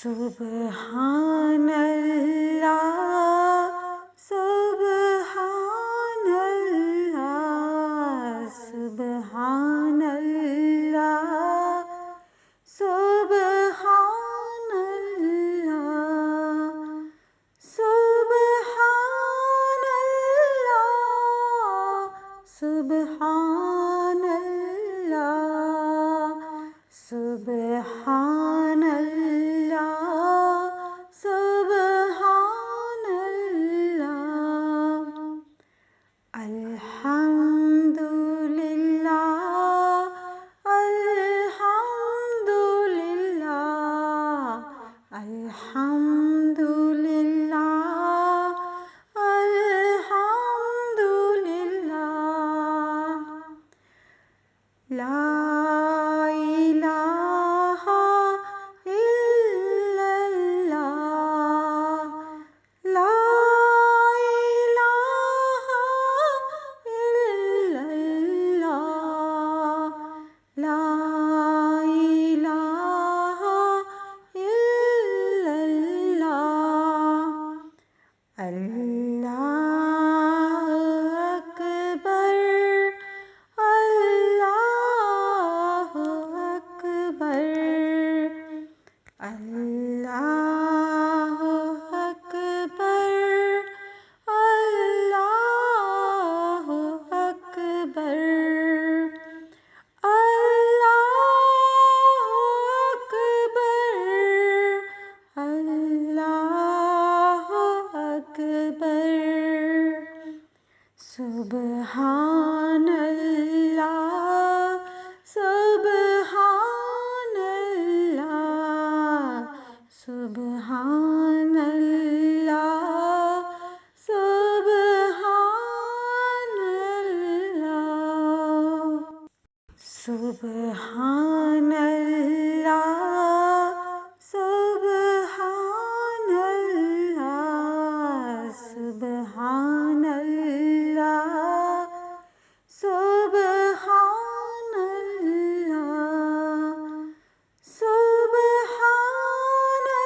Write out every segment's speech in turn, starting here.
सुभान अल्लाह सुभान अल्लाह सुभान अल्लाह सुभान अल्लाह सुभान अल्लाह सुभान अल्लाह सुभान अल्लाह सुभान अल्लाह अलहम्दु लिल्लाह अलहम्दु लिल्लाह अलहम्दु लिल्लाह अलहम्दु लिल्लाह ला इलाहा इल्लल्लाह ला इलाहा इल्लल्लाह ला इलाहा इल्लल्लाह अल्लाहु अकबर अल्लाहु अकबर अल्लाहु अकबर अल्लाहु अकबर अल्लाहु अकबर सुभान अल्लाह सुभान अल्लाह सुभान अल्लाह सुभान अल्लाह सुभान अल्लाह सुभान अल्लाह सुभान अल्लाह सुभान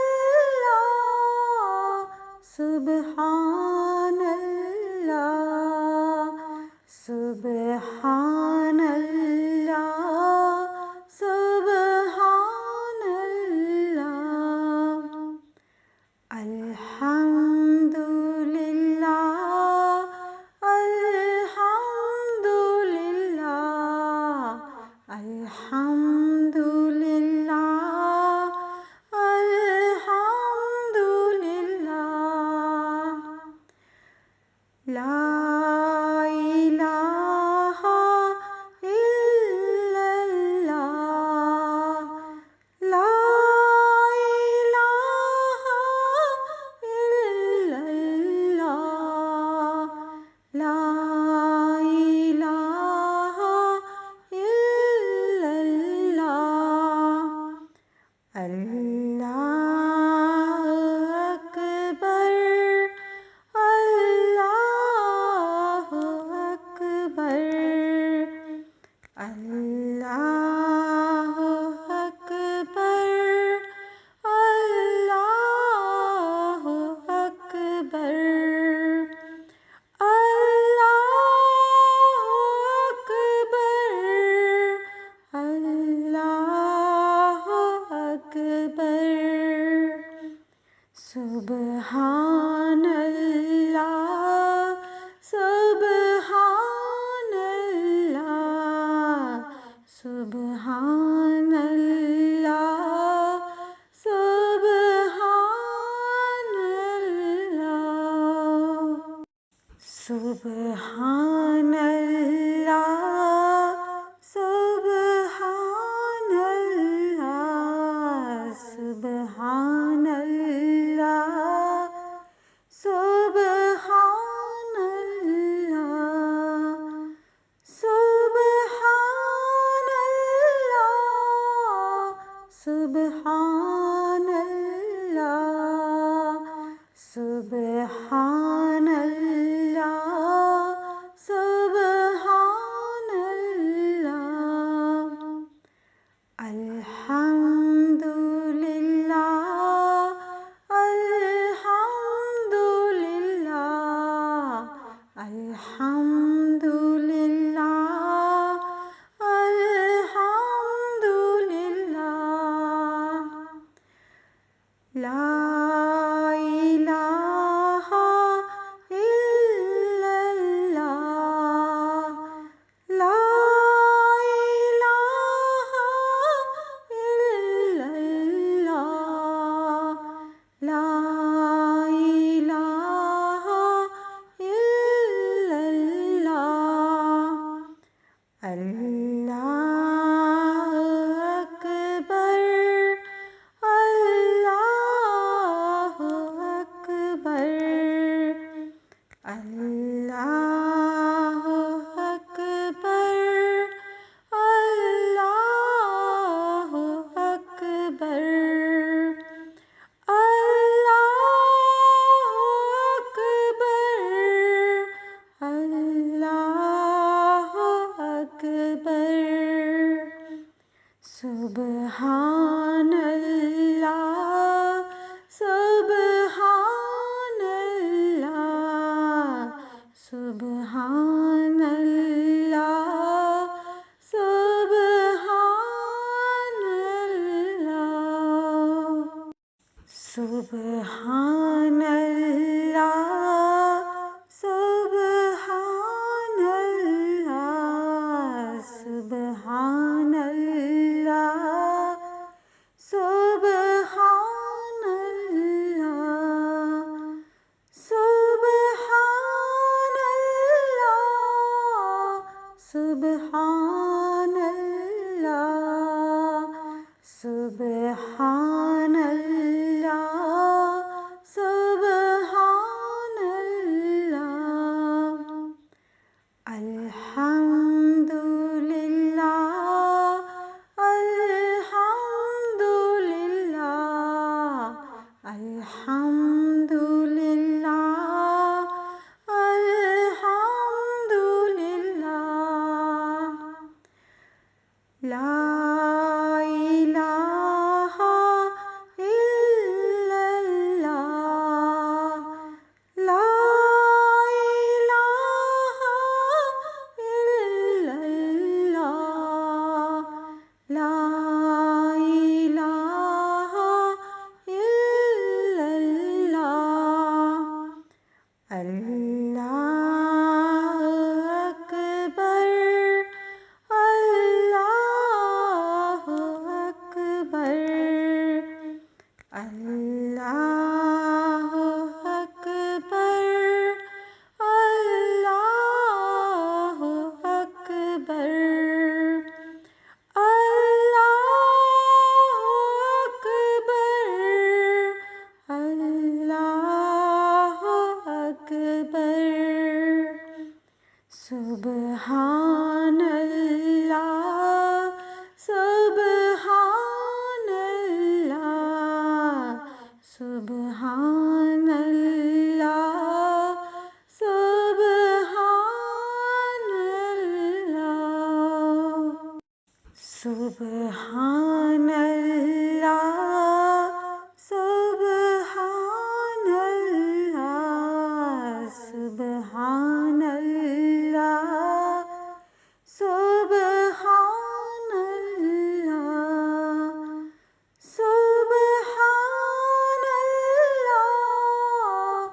अल्लाह सुभान अल्लाह सुभान अल्लाह सुभान अल्लाह सुभान अल्लाह अलहम्दु लिल्लाह अलहम्दु लिल्लाह अलहम्दु लिल्लाह अलहम्दु लिल्लाह ला इलाहा इल्लल्लाह ला इलाहा इल्लल्लाह ला इलाहा इल्लल्लाह अल्लाहु अकबर अल्लाहु अकबर अल्लाहु अकबर अल्लाहु अकबर अल्लाहु अकबर अल्लाहु अकबर सुभान अल्लाह सुभान अल्लाह सुभान अल्लाह सुभान अल्लाह सुभान अल्लाह सुभान अल्लाह सुभान अल्लाह सुभान لا إله إلا الله لا إله إلا الله لا إله إلا الله الله أكبر الله أكبر الله أكبر الله أكبر الله أكبر سبحان الله سبحان الله سبحان الله سبحان الله سبحان الله سبحان الله سبحان الله سبحان الله سبحان الله سبحان الله سبحان الله سبحان الله الحمد لله الحمد لله الحمد لله الحمد لله لا إله إلا الله لا إله إلا الله لا إله إلا الله الله أكبر الله أكبر الله أكبر الله أكبر الله أكبر سبحان الله سبحان الله سبحان الله سبحان الله سبحان الله سبحان الله سبحان الله سبحان الله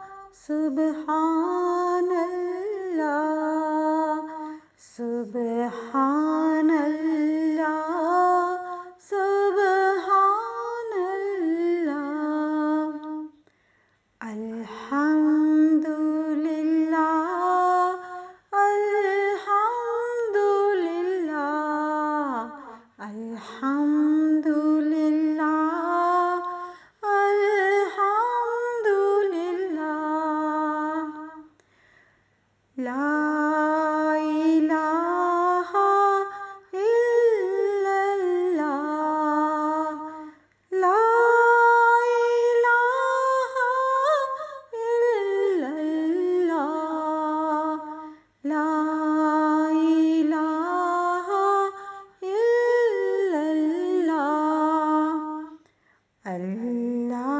سبحان الله سبحان الله سبحان الله سبحان الله الحمد لله الحمد لله الحمد لله الحمد لله لا إله إلا الله لا إله إلا الله لا إله إلا الله الله